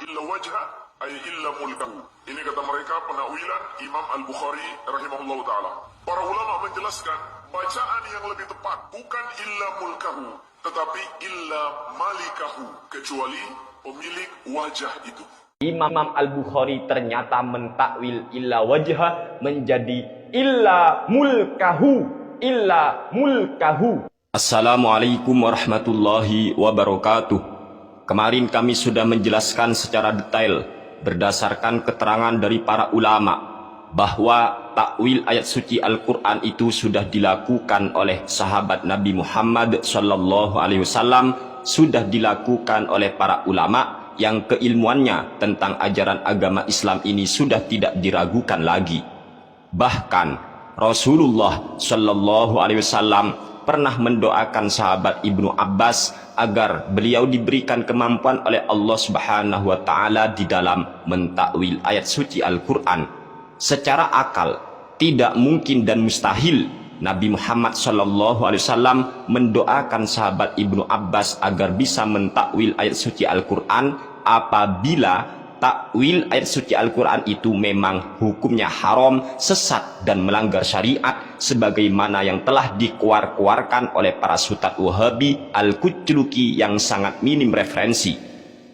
illa wajha ay illa mulkahu. Ini kata mereka penakwilan Imam Al-Bukhari rahimahullah ta'ala. Para ulama menjelaskan bacaan yang lebih tepat bukan illa mulkahu, tetapi illa malikahu, kecuali pemilik wajah itu. Imam Al-Bukhari ternyata mentakwil illa wajha menjadi illa mulkahu, illa mulkahu. Assalamualaikum warahmatullahi wabarakatuh. Kemarin kami sudah menjelaskan secara detail berdasarkan keterangan dari para ulama bahwa takwil ayat suci Al-Quran itu sudah dilakukan oleh sahabat Nabi Muhammad SAW, sudah dilakukan oleh para ulama yang keilmuannya tentang ajaran agama Islam ini sudah tidak diragukan lagi. Bahkan Rasulullah SAW pernah mendoakan sahabat Ibnu Abbas agar beliau diberikan kemampuan oleh Allah Subhanahu wa taala di dalam mentakwil ayat suci Al-Qur'an. Secara akal tidak mungkin dan mustahil Nabi Muhammad SAW mendoakan sahabat Ibnu Abbas agar bisa mentakwil ayat suci Al-Qur'an apabila takwil ayat suci Al-Quran itu memang hukumnya haram, sesat dan melanggar syariat sebagaimana yang telah dikeluarkan oleh para Sultan Wahabi Al-Kuchluki yang sangat minim referensi.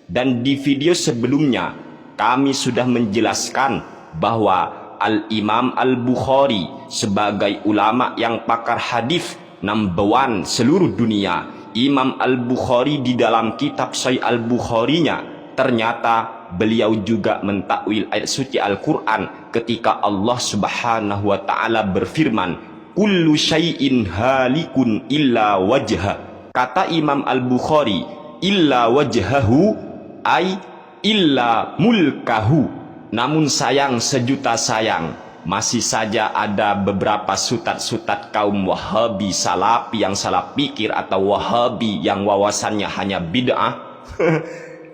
Dan di video sebelumnya kami sudah menjelaskan bahwa Al-Imam Al-Bukhari sebagai ulama yang pakar hadis #1 seluruh dunia, Imam Al-Bukhari di dalam kitab Sahih Al-Bukharinya ternyata beliau juga mentakwil ayat suci Al-Quran ketika Allah Subhanahu wa ta'ala berfirman, kullu syai'in halikun illa wajha. Kata Imam Al-Bukhari, illa wajhahu ay illa mulkahu. Namun sayang sejuta sayang, masih saja ada beberapa sutat-sutat kaum Wahabi Salafi yang salah pikir atau Wahabi yang wawasannya hanya bid'ah.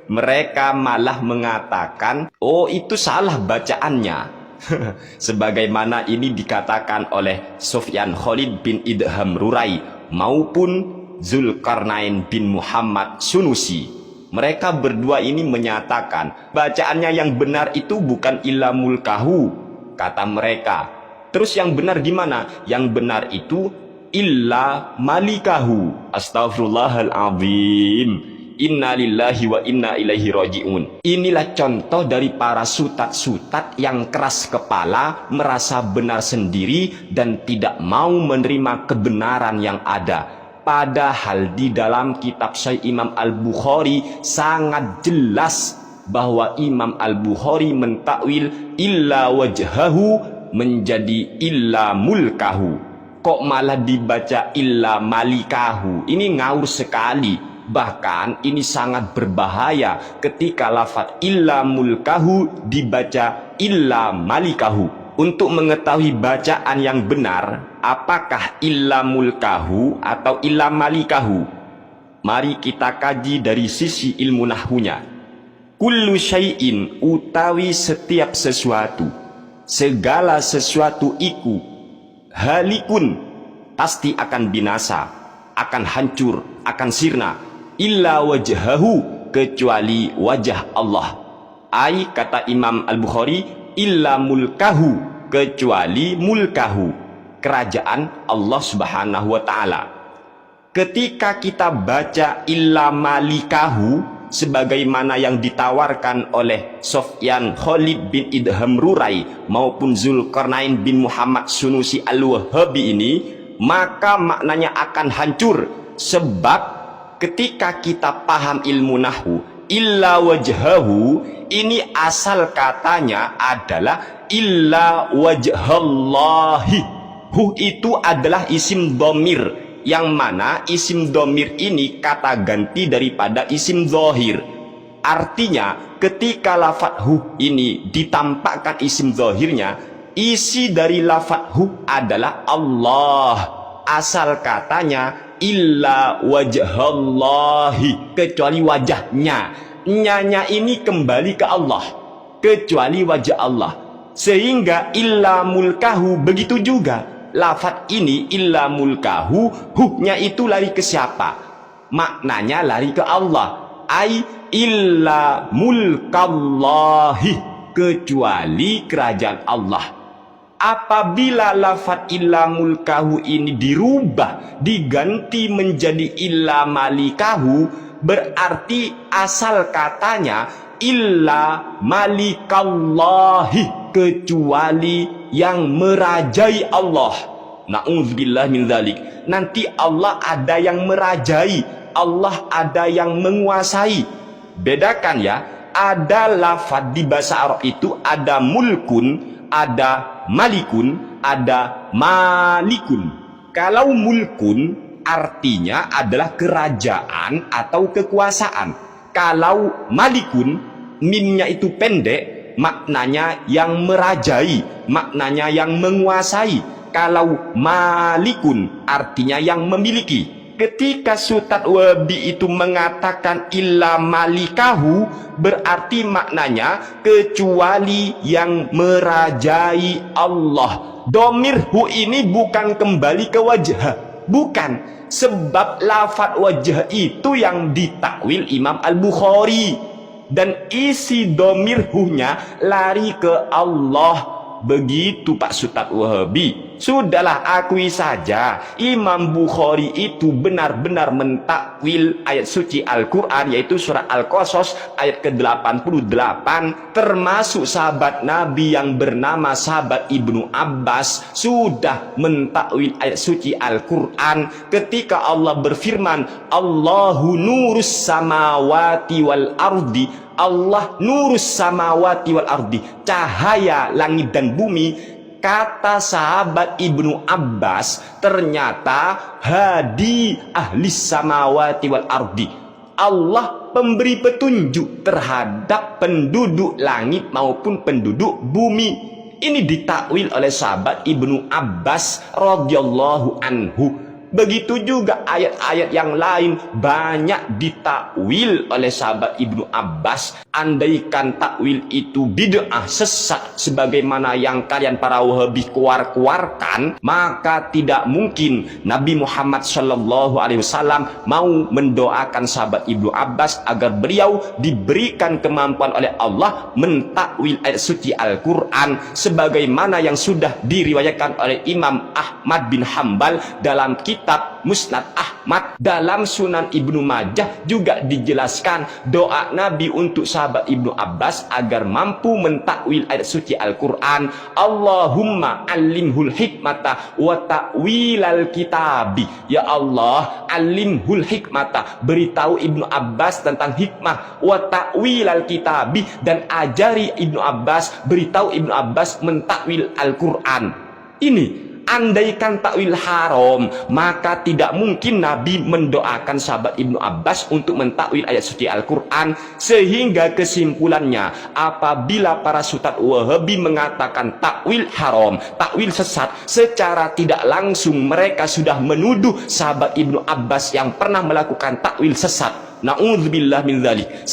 Mereka malah mengatakan, oh itu salah bacaannya. Sebagaimana ini dikatakan oleh Sufyan Khalid bin Idham Rurai maupun Zulkarnain bin Muhammad Sunusi. Mereka berdua ini menyatakan bacaannya yang benar itu bukan illa mulkahu, kata mereka. Terus yang benar gimana? Yang benar itu illa malikahu. Astaghfirullahaladzim. Inna lillahi wa inna ilaihi roji'un. Inilah contoh dari para sutat-sutat yang keras kepala, merasa benar sendiri dan tidak mau menerima kebenaran yang ada. Padahal di dalam kitab Sahih Imam Al-Bukhari sangat jelas bahwa Imam Al-Bukhari mentakwil illa wajhahu menjadi illa mulkahu. Kok malah dibaca illa malikahu? Ini ngawur sekali. Bahkan ini sangat berbahaya ketika lafaz illa mulkahu dibaca illa malikahu. Untuk mengetahui bacaan yang benar, apakah illa mulkahu atau illa malikahu? Mari kita kaji dari sisi ilmu nahwunya. Kullu syai'in utawi setiap sesuatu, segala sesuatu iku halikun pasti akan binasa, akan hancur, akan sirna, illa wajhahu kecuali wajah Allah. Ai kata Imam Al-Bukhari illa mulkahu kecuali mulkahu, kerajaan Allah Subhanahu wa ta'ala. Ketika kita baca illa malikahu sebagaimana yang ditawarkan oleh Sufyan Khalid bin Idham Rurai maupun Zulkarnain bin Muhammad Sunusi Al-Wahabi ini, maka maknanya akan hancur. Sebab ketika kita paham ilmu nahwu, illa wajhahu ini asal katanya adalah illa wajhallahi. Hu itu adalah isim dhamir, yang mana isim dhamir ini kata ganti daripada isim zahir. Artinya ketika lafadz hu ini ditampakkan isim zahirnya, isi dari lafadz hu adalah Allah. Asal katanya illa wajhallahi, kecuali wajahnya. Nyanya ini kembali ke Allah, kecuali wajah Allah. Sehingga illa mulkahu begitu juga. Lafadz ini illa mulkahu, huknya itu lari ke siapa? Maknanya lari ke Allah. Ai illa mulkallahi, kecuali kerajaan Allah. Apabila lafaz illa mulkahu ini dirubah, diganti menjadi illa malikahu, berarti asal katanya illa malikallahi, kecuali yang merajai Allah. Na'udzubillah min dzalik. Nanti Allah ada yang merajai, Allah ada yang menguasai. Bedakan ya, ada lafaz di bahasa Arab itu ada mulkun, ada malikun, ada malikun. Kalau mulkun artinya adalah kerajaan atau kekuasaan. Kalau malikun, mimnya itu pendek, maknanya yang merajai, maknanya yang menguasai. Kalau malikun artinya yang memiliki. Ketika Ustadz Wahabi itu mengatakan illa malikahu, berarti maknanya kecuali yang merajai Allah. Domirhu ini bukan kembali ke wajah, bukan. Sebab lafaz wajah itu yang ditakwil Imam Al-Bukhari, dan isi domirhunya lari ke Allah. Begitu Pak Ustadz Wahabi. Sudahlah, akui saja Imam Bukhari itu benar-benar mentakwil ayat suci Al-Quran, yaitu surah Al-Qasas ayat ke-88. Termasuk sahabat Nabi yang bernama sahabat Ibnu Abbas sudah mentakwil ayat suci Al-Quran ketika Allah berfirman, Allahu nurus samawati wal ardi. Allah nurus samawati wal ardi, cahaya langit dan bumi. Kata sahabat Ibnu Abbas, ternyata hadi ahli samawati wal ardi, Allah pemberi petunjuk terhadap penduduk langit maupun penduduk bumi. Ini ditakwil oleh sahabat Ibnu Abbas radhiyallahu anhu. Begitu juga ayat-ayat yang lain banyak ditakwil oleh sahabat Ibnu Abbas. Andaikan takwil itu bid'ah, sesat, sebagaimana yang kalian para Wahabi keluarkan, maka tidak mungkin Nabi Muhammad SAW mau mendoakan sahabat Ibnu Abbas agar beliau diberikan kemampuan oleh Allah mentakwil ayat suci Al-Quran, sebagaimana yang sudah diriwayatkan oleh Imam Ahmad bin Hambal dalam kitab Musnad Ahmad. Dalam Sunan Ibnu Majah juga dijelaskan doa Nabi untuk sahabat Ibnu Abbas agar mampu mentakwil ayat suci Al-Quran. Allahumma alimhul hikmata wa ta'wilal kitabi. Ya Allah, alimhul hikmata, beritahu Ibnu Abbas tentang hikmah, wa ta'wilal kitabi, dan ajari Ibnu Abbas, beritahu Ibnu Abbas mentakwil Al-Quran. Ini andaikan takwil haram, maka tidak mungkin Nabi mendoakan sahabat Ibnu Abbas untuk mentakwil ayat suci Al-Quran. Sehingga kesimpulannya, apabila para Ustadz Wahabi mengatakan takwil haram, takwil sesat, secara tidak langsung mereka sudah menuduh sahabat Ibnu Abbas yang pernah melakukan takwil sesat. Na'udzubillah min dzalik.